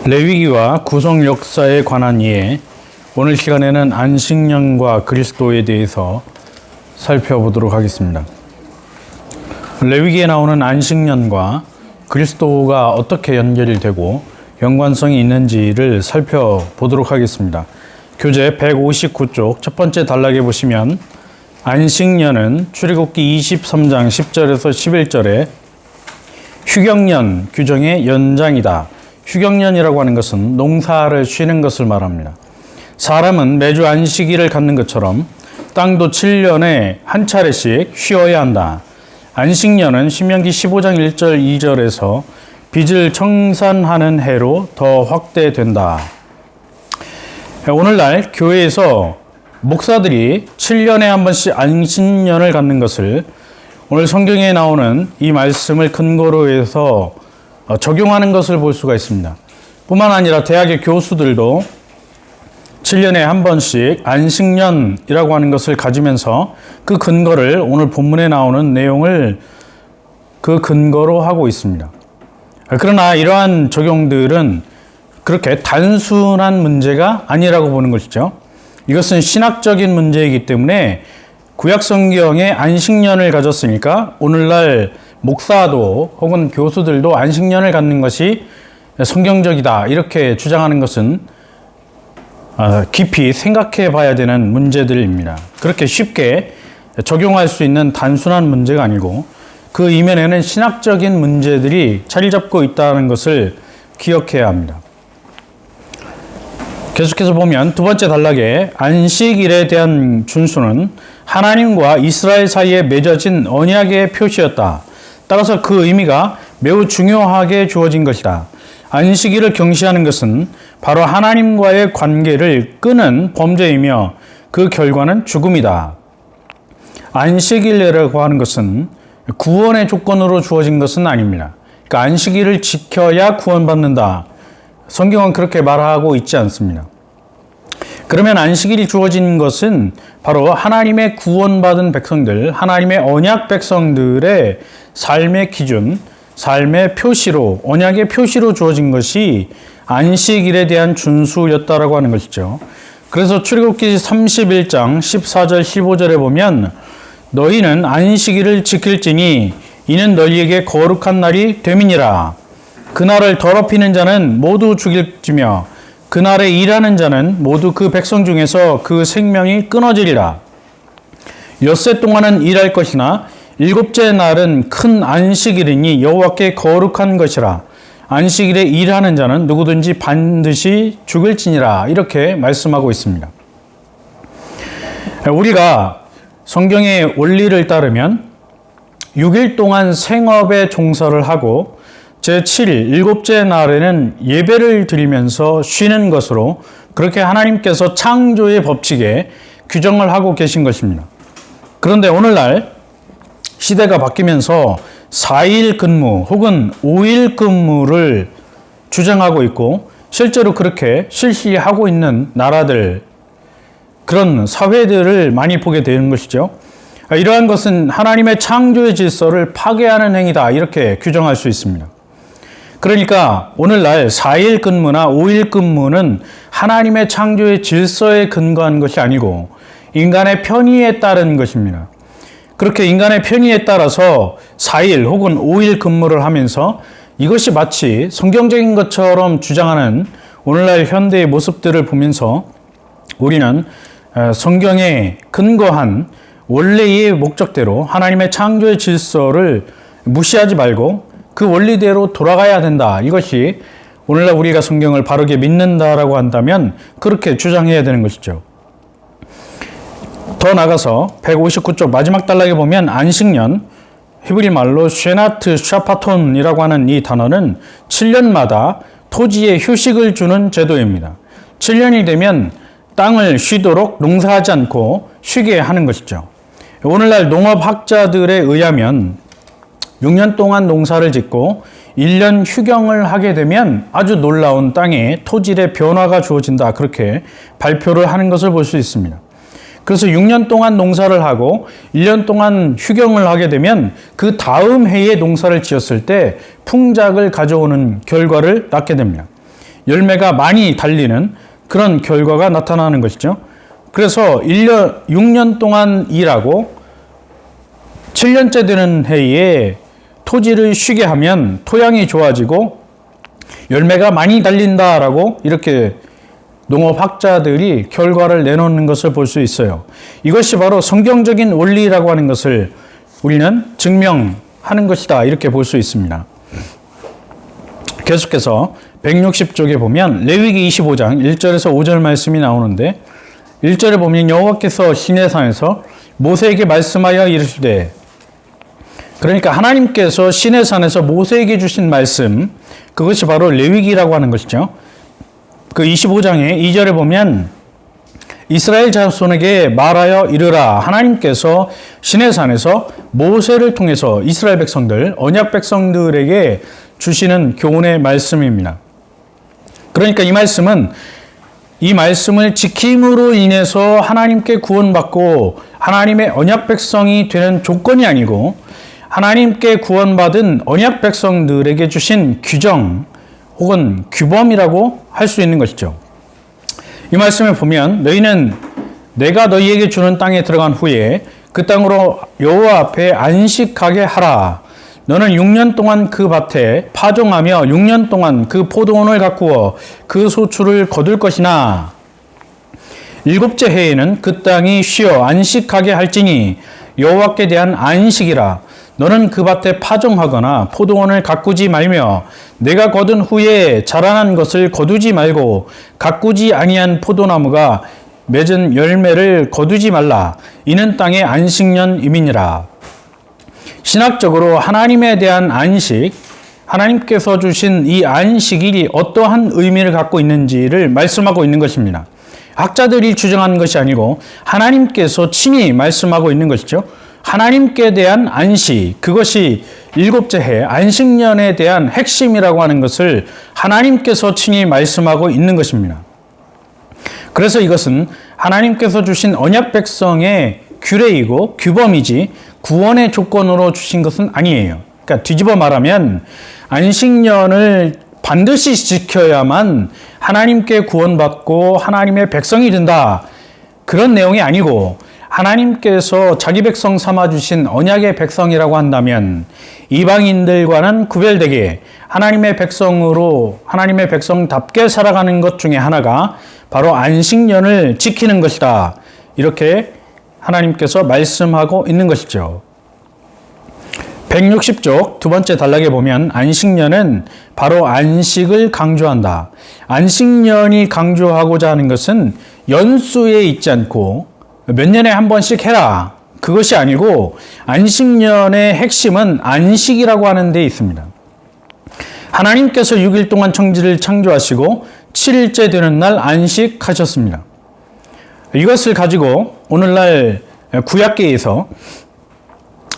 레위기와 구속 역사에 관한 이해, 오늘 시간에는 안식년과 그리스도에 대해서 살펴보도록 하겠습니다. 레위기에 나오는 안식년과 그리스도가 어떻게 연결이 되고 연관성이 있는지를 살펴보도록 하겠습니다. 교재 159쪽 첫 번째 단락에 보시면 안식년은 출애굽기 23장 10절에서 11절에 휴경년 규정의 연장이다. 휴경년이라고 하는 것은 농사를 쉬는 것을 말합니다. 사람은 매주 안식일을 갖는 것처럼 땅도 7년에 한 차례씩 쉬어야 한다. 안식년은 신명기 15장 1절 2절에서 빚을 청산하는 해로 더 확대된다. 오늘날 교회에서 목사들이 7년에 한 번씩 안식년을 갖는 것을 오늘 성경에 나오는 이 말씀을 근거로 해서 적용하는 것을 볼 수가 있습니다. 뿐만 아니라 대학의 교수들도 7년에 한 번씩 안식년이라고 하는 것을 가지면서 그 근거를 오늘 본문에 나오는 내용을 그 근거로 하고 있습니다. 그러나 이러한 적용들은 그렇게 단순한 문제가 아니라고 보는 것이죠. 이것은 신학적인 문제이기 때문에 구약 성경에 안식년을 가졌으니까 오늘날 목사도 혹은 교수들도 안식년을 갖는 것이 성경적이다 이렇게 주장하는 것은 깊이 생각해 봐야 되는 문제들입니다. 그렇게 쉽게 적용할 수 있는 단순한 문제가 아니고 그 이면에는 신학적인 문제들이 자리 잡고 있다는 것을 기억해야 합니다. 계속해서 보면 두 번째 단락에 안식일에 대한 준수는 하나님과 이스라엘 사이에 맺어진 언약의 표시였다. 따라서 그 의미가 매우 중요하게 주어진 것이다. 안식일을 경시하는 것은 바로 하나님과의 관계를 끊은 범죄이며 그 결과는 죽음이다. 안식일이라고 하는 것은 구원의 조건으로 주어진 것은 아닙니다. 그러니까 안식일을 지켜야 구원받는다. 성경은 그렇게 말하고 있지 않습니다. 그러면 안식일이 주어진 것은 바로 하나님의 구원받은 백성들, 하나님의 언약 백성들의 삶의 기준, 삶의 표시로, 언약의 표시로 주어진 것이 안식일에 대한 준수였다라고 하는 것이죠. 그래서 출애굽기 31장 14절 15절에 보면 너희는 안식일을 지킬지니 이는 너희에게 거룩한 날이 됨이니라. 그날을 더럽히는 자는 모두 죽일지며 그날에 일하는 자는 모두 그 백성 중에서 그 생명이 끊어지리라. 엿새 동안은 일할 것이나 일곱째 날은 큰 안식일이니 여호와께 거룩한 것이라. 안식일에 일하는 자는 누구든지 반드시 죽을지니라. 이렇게 말씀하고 있습니다. 우리가 성경의 원리를 따르면 6일 동안 생업에 종사를 하고 제7일, 일곱째 날에는 예배를 드리면서 쉬는 것으로 그렇게 하나님께서 창조의 법칙에 규정을 하고 계신 것입니다. 그런데 오늘날 시대가 바뀌면서 4일 근무 혹은 5일 근무를 주장하고 있고 실제로 그렇게 실시하고 있는 나라들, 그런 사회들을 많이 보게 되는 것이죠. 이러한 것은 하나님의 창조의 질서를 파괴하는 행위다 이렇게 규정할 수 있습니다. 그러니까 오늘날 4일 근무나 5일 근무는 하나님의 창조의 질서에 근거한 것이 아니고 인간의 편의에 따른 것입니다. 그렇게 인간의 편의에 따라서 4일 혹은 5일 근무를 하면서 이것이 마치 성경적인 것처럼 주장하는 오늘날 현대의 모습들을 보면서 우리는 성경에 근거한 원래의 목적대로 하나님의 창조의 질서를 무시하지 말고 그 원리대로 돌아가야 된다. 이것이 오늘날 우리가 성경을 바르게 믿는다라고 한다면 그렇게 주장해야 되는 것이죠. 더 나가서 159쪽 마지막 단락에 보면 안식년, 히브리 말로 쉐나트 샤파톤이라고 하는 이 단어는 7년마다 토지에 휴식을 주는 제도입니다. 7년이 되면 땅을 쉬도록 농사하지 않고 쉬게 하는 것이죠. 오늘날 농업학자들에 의하면 6년 동안 농사를 짓고 1년 휴경을 하게 되면 아주 놀라운 땅에 토질의 변화가 주어진다. 그렇게 발표를 하는 것을 볼 수 있습니다. 그래서 6년 동안 농사를 하고 1년 동안 휴경을 하게 되면 그 다음 해에 농사를 지었을 때 풍작을 가져오는 결과를 낳게 됩니다. 열매가 많이 달리는 그런 결과가 나타나는 것이죠. 그래서 6년 동안 일하고 7년째 되는 해에 토지를 쉬게 하면 토양이 좋아지고 열매가 많이 달린다라고 이렇게 농업학자들이 결과를 내놓는 것을 볼 수 있어요. 이것이 바로 성경적인 원리라고 하는 것을 우리는 증명하는 것이다, 이렇게 볼 수 있습니다. 계속해서 160쪽에 보면 레위기 25장 1절에서 5절 말씀이 나오는데, 1절에 보면 여호와께서 시내산에서 모세에게 말씀하여 이르시되, 그러니까 하나님께서 시내산에서 모세에게 주신 말씀, 그것이 바로 레위기라고 하는 것이죠. 그 25장의 2절에 보면 이스라엘 자손에게 말하여 이르라, 하나님께서 시내산에서 모세를 통해서 이스라엘 백성들, 언약 백성들에게 주시는 교훈의 말씀입니다. 그러니까 이 말씀을 지킴으로 인해서 하나님께 구원받고 하나님의 언약 백성이 되는 조건이 아니고, 하나님께 구원받은 언약 백성들에게 주신 규정 혹은 규범이라고 할 수 있는 것이죠. 이 말씀을 보면 너희는 내가 너희에게 주는 땅에 들어간 후에 그 땅으로 여호와 앞에 안식하게 하라. 너는 6년 동안 그 밭에 파종하며 6년 동안 그 포도원을 가꾸어 그 소출을 거둘 것이나 7째 해에는 그 땅이 쉬어 안식하게 할지니 여호와께 대한 안식이라. 너는 그 밭에 파종하거나 포도원을 가꾸지 말며 내가 거둔 후에 자라난 것을 거두지 말고 가꾸지 아니한 포도나무가 맺은 열매를 거두지 말라. 이는 땅의 안식년임이니라. 신학적으로 하나님에 대한 안식, 하나님께서 주신 이 안식이 어떠한 의미를 갖고 있는지를 말씀하고 있는 것입니다. 학자들이 주장하는 것이 아니고 하나님께서 친히 말씀하고 있는 것이죠. 하나님께 대한 안식, 그것이 7째 해 안식년에 대한 핵심이라고 하는 것을 하나님께서 친히 말씀하고 있는 것입니다. 그래서 이것은 하나님께서 주신 언약 백성의 규례이고 규범이지 구원의 조건으로 주신 것은 아니에요. 그러니까 뒤집어 말하면 안식년을 반드시 지켜야만 하나님께 구원받고 하나님의 백성이 된다, 그런 내용이 아니고, 하나님께서 자기 백성 삼아주신 언약의 백성이라고 한다면 이방인들과는 구별되게 하나님의 백성으로 하나님의 백성답게 살아가는 것 중에 하나가 바로 안식년을 지키는 것이다, 이렇게 하나님께서 말씀하고 있는 것이죠. 160쪽 두 번째 단락에 보면 안식년은 바로 안식을 강조한다. 안식년이 강조하고자 하는 것은 연수에 있지 않고 몇 년에 한 번씩 해라, 그것이 아니고 안식년의 핵심은 안식이라고 하는 데 있습니다. 하나님께서 6일 동안 천지를 창조하시고 7일째 되는 날 안식하셨습니다. 이것을 가지고 오늘날 구약계에서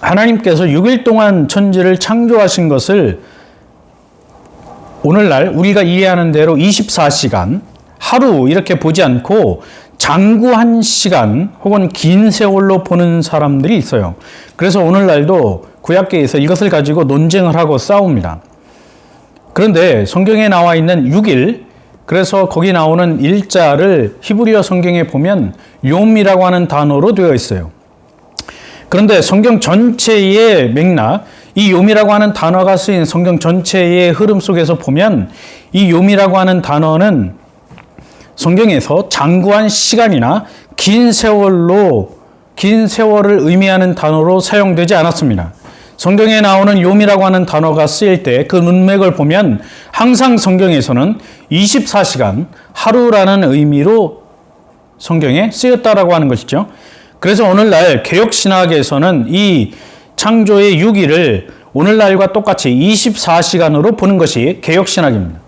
하나님께서 6일 동안 천지를 창조하신 것을 오늘날 우리가 이해하는 대로 24시간, 하루 이렇게 보지 않고 장구한 시간 혹은 긴 세월로 보는 사람들이 있어요. 그래서 오늘날도 구약계에서 이것을 가지고 논쟁을 하고 싸웁니다. 그런데 성경에 나와 있는 6일, 그래서 거기 나오는 일자를 히브리어 성경에 보면 욤이라고 하는 단어로 되어 있어요. 그런데 성경 전체의 맥락, 이 욤이라고 하는 단어가 쓰인 성경 전체의 흐름 속에서 보면 이 욤이라고 하는 단어는 성경에서 장구한 시간이나 긴 세월을 의미하는 단어로 사용되지 않았습니다. 성경에 나오는 욤이라고 하는 단어가 쓰일 때 그 문맥을 보면 항상 성경에서는 24시간, 하루라는 의미로 성경에 쓰였다라고 하는 것이죠. 그래서 오늘날 개혁신학에서는 이 창조의 6일을 오늘날과 똑같이 24시간으로 보는 것이 개혁신학입니다.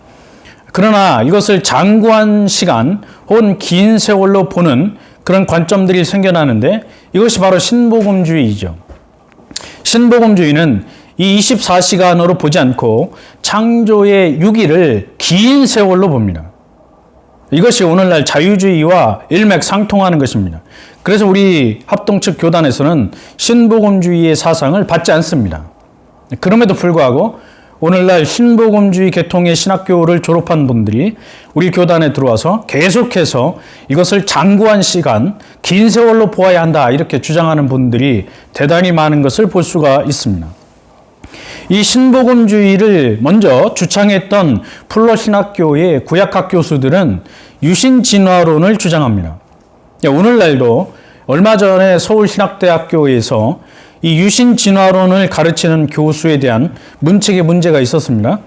그러나 이것을 장구한 시간 혹은 긴 세월로 보는 그런 관점들이 생겨나는데, 이것이 바로 신복음주의이죠. 신복음주의는 이 24시간으로 보지 않고 창조의 6일을 긴 세월로 봅니다. 이것이 오늘날 자유주의와 일맥상통하는 것입니다. 그래서 우리 합동 측 교단에서는 신복음주의의 사상을 받지 않습니다. 그럼에도 불구하고 오늘날 신복음주의 계통의 신학교를 졸업한 분들이 우리 교단에 들어와서 계속해서 이것을 장구한 시간, 긴 세월로 보아야 한다 이렇게 주장하는 분들이 대단히 많은 것을 볼 수가 있습니다. 이 신복음주의를 먼저 주창했던 풀러 신학교의 구약학 교수들은 유신진화론을 주장합니다. 오늘날도 얼마 전에 서울신학대학교에서 이 유신진화론을 가르치는 교수에 대한 문책에 문제가 있었습니다.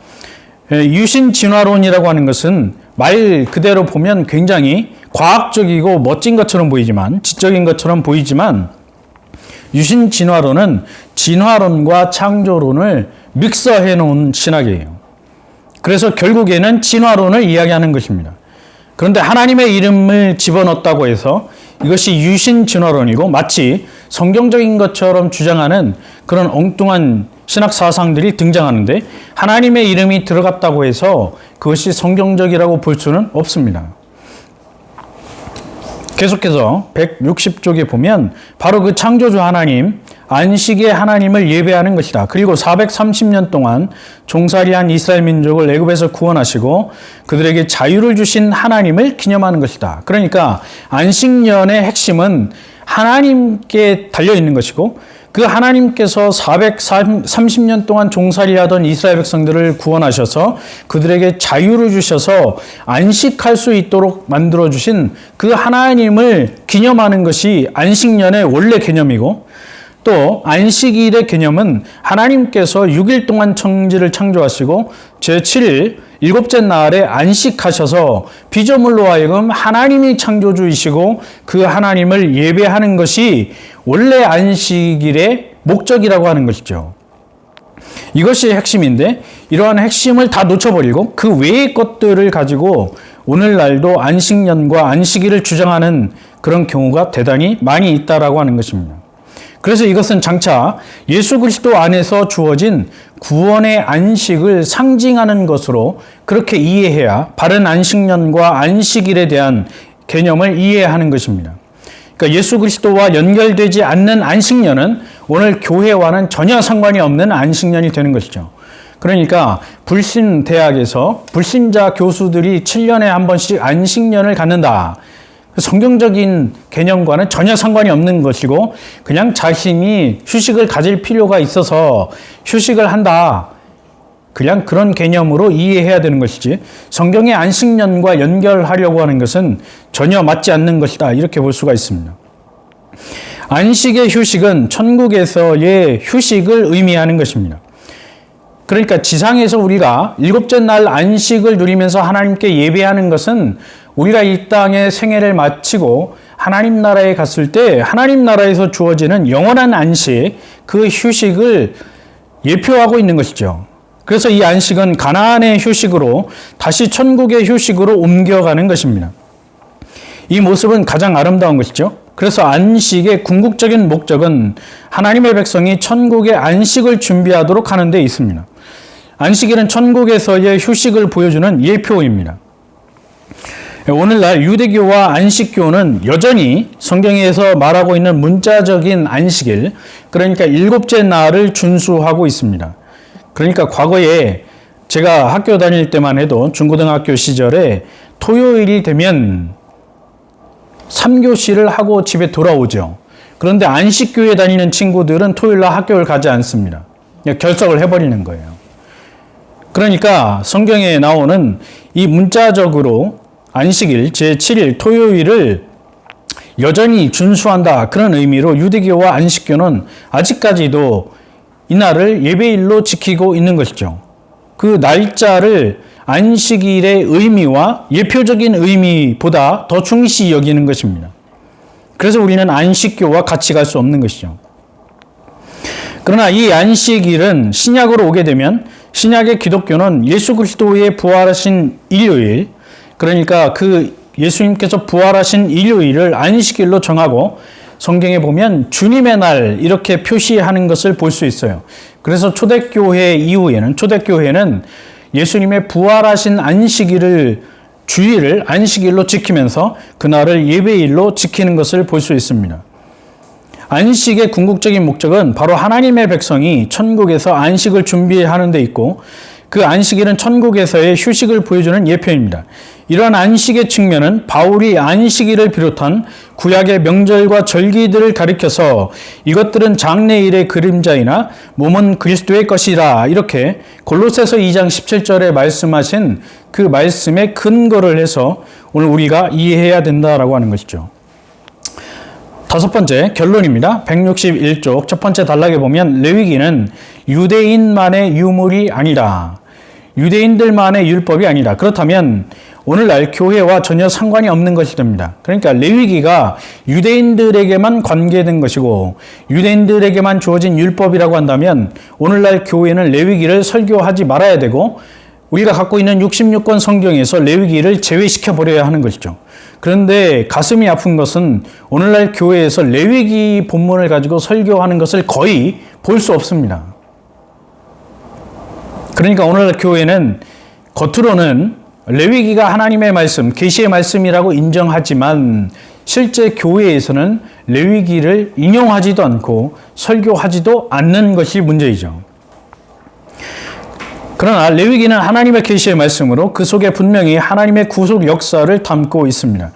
유신진화론이라고 하는 것은 말 그대로 보면 굉장히 과학적이고 멋진 것처럼 보이지만, 지적인 것처럼 보이지만, 유신진화론은 진화론과 창조론을 믹서해 놓은 신학이에요. 그래서 결국에는 진화론을 이야기하는 것입니다. 그런데 하나님의 이름을 집어넣었다고 해서 이것이 유신진화론이고 마치 성경적인 것처럼 주장하는 그런 엉뚱한 신학 사상들이 등장하는데, 하나님의 이름이 들어갔다고 해서 그것이 성경적이라고 볼 수는 없습니다. 계속해서 160쪽에 보면 바로 그 창조주 하나님, 안식의 하나님을 예배하는 것이다. 그리고 430년 동안 종살이한 이스라엘 민족을 애굽에서 구원하시고 그들에게 자유를 주신 하나님을 기념하는 것이다. 그러니까 안식년의 핵심은 하나님께 달려있는 것이고, 그 하나님께서 430년 동안 종살이하던 이스라엘 백성들을 구원하셔서 그들에게 자유를 주셔서 안식할 수 있도록 만들어주신 그 하나님을 기념하는 것이 안식년의 원래 개념이고, 또 안식일의 개념은 하나님께서 6일 동안 천지를 창조하시고 제7일 일곱째 날에 안식하셔서 피조물로 하여금 하나님이 창조주이시고 그 하나님을 예배하는 것이 원래 안식일의 목적이라고 하는 것이죠. 이것이 핵심인데, 이러한 핵심을 다 놓쳐버리고 그 외의 것들을 가지고 오늘날도 안식년과 안식일을 주장하는 그런 경우가 대단히 많이 있다라고 하는 것입니다. 그래서 이것은 장차 예수 그리스도 안에서 주어진 구원의 안식을 상징하는 것으로 그렇게 이해해야 바른 안식년과 안식일에 대한 개념을 이해하는 것입니다. 그러니까 예수 그리스도와 연결되지 않는 안식년은 오늘 교회와는 전혀 상관이 없는 안식년이 되는 것이죠. 그러니까 불신대학에서 불신자 교수들이 7년에 한 번씩 안식년을 갖는다. 성경적인 개념과는 전혀 상관이 없는 것이고, 그냥 자신이 휴식을 가질 필요가 있어서 휴식을 한다. 그냥 그런 개념으로 이해해야 되는 것이지, 성경의 안식년과 연결하려고 하는 것은 전혀 맞지 않는 것이다. 이렇게 볼 수가 있습니다. 안식의 휴식은 천국에서의 휴식을 의미하는 것입니다. 그러니까 지상에서 우리가 일곱째 날 안식을 누리면서 하나님께 예배하는 것은 우리가 이 땅의 생애를 마치고 하나님 나라에 갔을 때 하나님 나라에서 주어지는 영원한 안식, 그 휴식을 예표하고 있는 것이죠. 그래서 이 안식은 가나안의 휴식으로 다시 천국의 휴식으로 옮겨가는 것입니다. 이 모습은 가장 아름다운 것이죠. 그래서 안식의 궁극적인 목적은 하나님의 백성이 천국의 안식을 준비하도록 하는 데 있습니다. 안식일은 천국에서의 휴식을 보여주는 예표입니다. 오늘날 유대교와 안식교는 여전히 성경에서 말하고 있는 문자적인 안식일, 그러니까 일곱째 날을 준수하고 있습니다. 그러니까 과거에 제가 학교 다닐 때만 해도 중고등학교 시절에 토요일이 되면 3교시를 하고 집에 돌아오죠. 그런데 안식교에 다니는 친구들은 토요일날 학교를 가지 않습니다. 그냥 결석을 해버리는 거예요. 그러니까 성경에 나오는 이 문자적으로 안식일 제7일 토요일을 여전히 준수한다, 그런 의미로 유대교와 안식교는 아직까지도 이날을 예배일로 지키고 있는 것이죠. 그 날짜를 안식일의 의미와 예표적인 의미보다 더 중시 여기는 것입니다. 그래서 우리는 안식교와 같이 갈 수 없는 것이죠. 그러나 이 안식일은 신약으로 오게 되면 신약의 기독교는 예수 그리스도의 부활하신 일요일, 그러니까 그 예수님께서 부활하신 일요일을 안식일로 정하고 성경에 보면 주님의 날 이렇게 표시하는 것을 볼 수 있어요. 그래서 초대교회 이후에는, 초대교회는 예수님의 부활하신 안식일을, 주일을 안식일로 지키면서 그날을 예배일로 지키는 것을 볼 수 있습니다. 안식의 궁극적인 목적은 바로 하나님의 백성이 천국에서 안식을 준비하는 데 있고 그 안식일은 천국에서의 휴식을 보여주는 예표입니다. 이러한 안식의 측면은 바울이 안식일을 비롯한 구약의 명절과 절기들을 가리켜서 이것들은 장래일의 그림자이나 몸은 그리스도의 것이라 이렇게 골로새서 2장 17절에 말씀하신 그 말씀에 근거를 해서 오늘 우리가 이해해야 된다라고 하는 것이죠. 다섯 번째 결론입니다. 161쪽 첫 번째 단락에 보면 레위기는 유대인만의 유물이 아니라 유대인들만의 율법이 아니라 그렇다면 오늘날 교회와 전혀 상관이 없는 것이 됩니다. 그러니까 레위기가 유대인들에게만 관계된 것이고 유대인들에게만 주어진 율법이라고 한다면 오늘날 교회는 레위기를 설교하지 말아야 되고 우리가 갖고 있는 66권 성경에서 레위기를 제외시켜 버려야 하는 것이죠. 그런데 가슴이 아픈 것은 오늘날 교회에서 레위기 본문을 가지고 설교하는 것을 거의 볼 수 없습니다. 그러니까 오늘날 교회는 겉으로는 레위기가 하나님의 말씀, 계시의 말씀이라고 인정하지만 실제 교회에서는 레위기를 인용하지도 않고 설교하지도 않는 것이 문제이죠. 그러나 레위기는 하나님의 계시의 말씀으로 그 속에 분명히 하나님의 구속 역사를 담고 있습니다.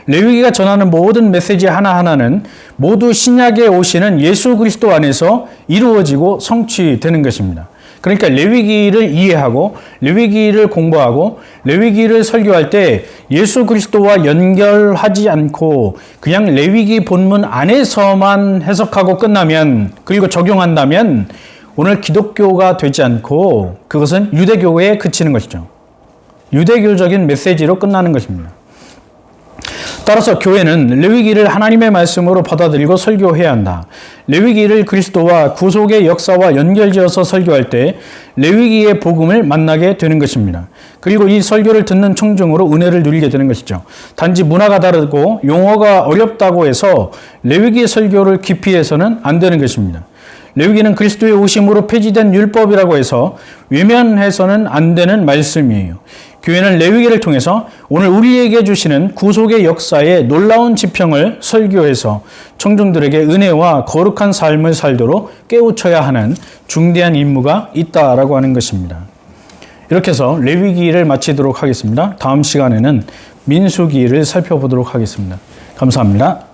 레위기가 전하는 모든 메시지 하나하나는 모두 신약에 오시는 예수 그리스도 안에서 이루어지고 성취되는 것입니다. 그러니까 레위기를 이해하고 레위기를 공부하고 레위기를 설교할 때 예수 그리스도와 연결하지 않고 그냥 레위기 본문 안에서만 해석하고 끝나면 그리고 적용한다면 오늘 기독교가 되지 않고 그것은 유대교회에 그치는 것이죠. 유대교적인 메시지로 끝나는 것입니다. 따라서 교회는 레위기를 하나님의 말씀으로 받아들이고 설교해야 한다. 레위기를 그리스도와 구속의 역사와 연결지어서 설교할 때 레위기의 복음을 만나게 되는 것입니다. 그리고 이 설교를 듣는 청중으로 은혜를 누리게 되는 것이죠. 단지 문화가 다르고 용어가 어렵다고 해서 레위기의 설교를 깊이 해서는 안 되는 것입니다. 레위기는 그리스도의 오심으로 폐지된 율법이라고 해서 외면해서는 안 되는 말씀이에요. 교회는 레위기를 통해서 오늘 우리에게 주시는 구속의 역사의 놀라운 지평을 설교해서 청중들에게 은혜와 거룩한 삶을 살도록 깨우쳐야 하는 중대한 임무가 있다라고 하는 것입니다. 이렇게 해서 레위기를 마치도록 하겠습니다. 다음 시간에는 민수기를 살펴보도록 하겠습니다. 감사합니다.